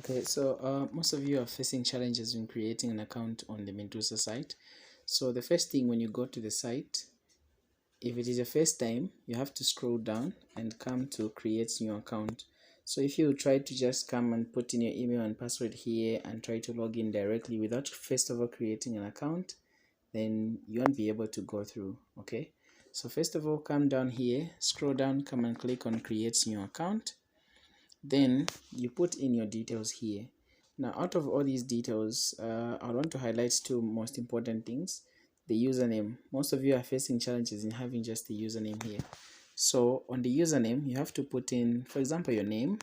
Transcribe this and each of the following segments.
Okay, so most of you are facing challenges in creating an account on the Medusa site. So the first thing, when you go to the site, if it is your first time, you have to scroll down and come to create new account. So if you try to just come and put in your email and password here and try to log in directly without first of all creating an account, then you won't be able to go through. Okay, so first of all, come down here, scroll down, come and click on create new account. Then you put in your details here. Now, out of all these details, I want to highlight two most important things. The username. Most of you are facing challenges in having just the username here. So on the username, you have to put in, for example, your name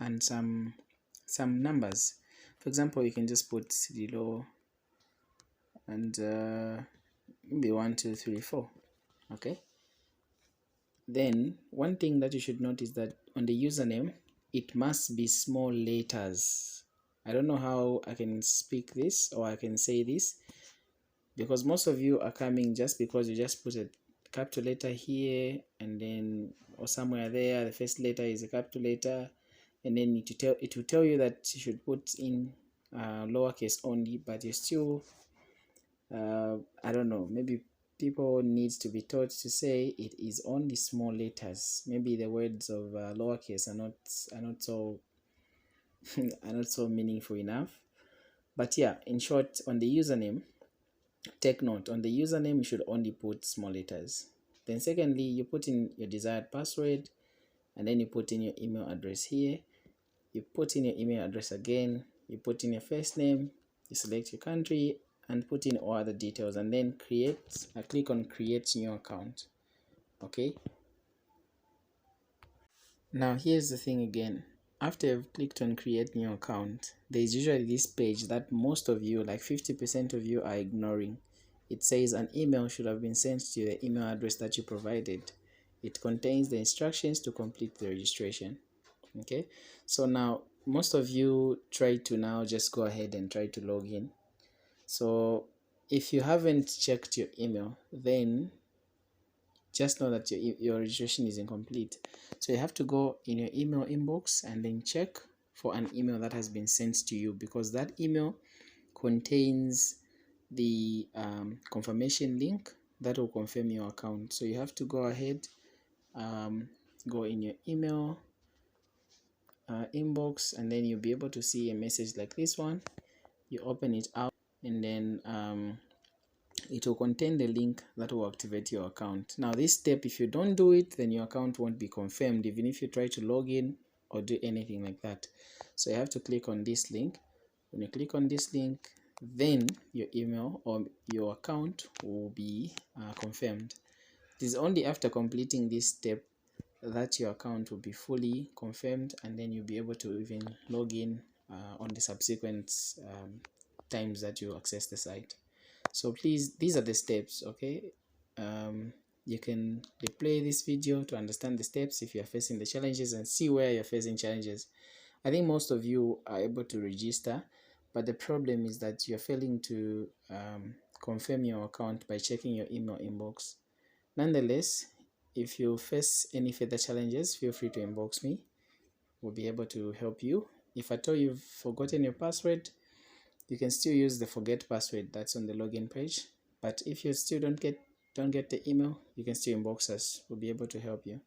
and some numbers. For example, you can just put Lilo and maybe 1 2 3 4. Okay. Then one thing that you should note is that on the username, it must be small letters. I don't know how I can speak this or I can say this, because most of you are coming just because you just put a capital letter here and then or somewhere there the first letter is a capital letter, and then it will tell you that you should put in lowercase only, but you still I don't know, maybe people needs to be taught to say it is only small letters. Maybe the words of lowercase are not so are not so meaningful enough. But yeah, in short, on the username, take note, on the username you should only put small letters. Then secondly, you put in your desired password, and then you put in your email address here. You put in your email address again, you put in your first name, you select your country and put in all other details, and then click on create new account. Okay, now here's the thing again. After you've clicked on create new account, there is usually this page that most of you, like 50% of you, are ignoring. It says an email should have been sent to the email address that you provided. It contains the instructions to complete the registration. Okay, so now most of you try to now just go ahead and try to log in. So if you haven't checked your email, then just know that your registration is incomplete. So you have to go in your email inbox and then check for an email that has been sent to you, because that email contains the confirmation link that will confirm your account. So you have to go ahead, go in your email inbox, and then you'll be able to see a message like this one. You open it out, and then it will contain the link that will activate your account. Now this step, if you don't do it, then your account won't be confirmed even if you try to log in or do anything like that. So you have to click on this link. When you click on this link, then your email or your account will be confirmed. It is only after completing this step that your account will be fully confirmed, and then you'll be able to even log in on the subsequent times that you access the site. So please, these are the steps. Okay, you can replay this video to understand the steps if you're facing the challenges and see where you're facing challenges. I think most of you are able to register, but the problem is that you're failing to confirm your account by checking your email inbox. Nonetheless, if you face any further challenges, feel free to inbox me. We'll be able to help you. If at all you've forgotten your password, you can still use the forget password that's on the login page. But if you still don't get the email, you can still inbox us. We'll be able to help you.